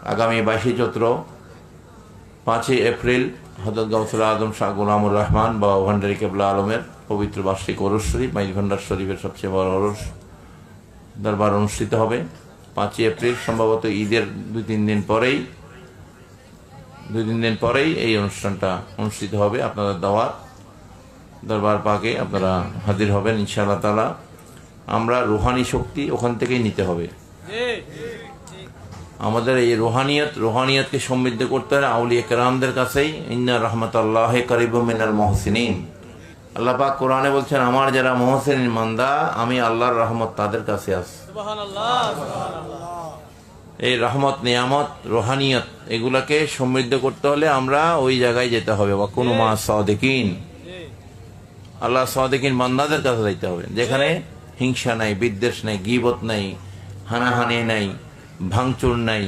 আগামী 22 চৈত্র 5 এপ্রিল হযরত গাউসুল আজম শাহ গোলামুর রহমান বা ভান্ডারী কেবলা আলমের পবিত্র বার্ষিক ওরস শরীফ মাইল ভান্ডার শরীফের সবচেয়ে বড় ওরস দরবার অনুষ্ঠিত হবে 5 এপ্রিল। সম্ভবত ঈদের 2-3 দিন পরেই এই অনুষ্ঠানটা অনুষ্ঠিত হবে। আপনাদের দাওয়াত, দরবার পাকে আপনারা হাজির হবেন ইনশাআল্লাহ তাআলা। আমরা রুহানি শক্তি ওখান থেকেই নিতে হবে। আমাদের এই রুহানিয়তকে সমৃদ্ধ করতে হবে আউলিয়া কেরামদের কাছেই। ইন্না রাহমাতাল্লাহি কারিবুম মিনাল মুহসিনিন। আল্লাহ পাক কোরআনে বলছেন, আমার যারা মুহসিন বান্দা, আমি আল্লাহর রহমত তাদের কাছে আছে। এই রহমত, নিয়ামত, রুহানিয়ত এগুলাকে সমৃদ্ধ করতে হলে আমরা ওই জায়গায় যেতে হবে। ওয়াকুনু মা সাদিকিন, আল্লাহ সাদিকিন বান্দাদের কাছে যাইতে হবে, যেখানে হিংসা নাই, বিদ্বেষ নাই, গীবত নাই, হানাহানি নাই, ভাঙচুর নাই,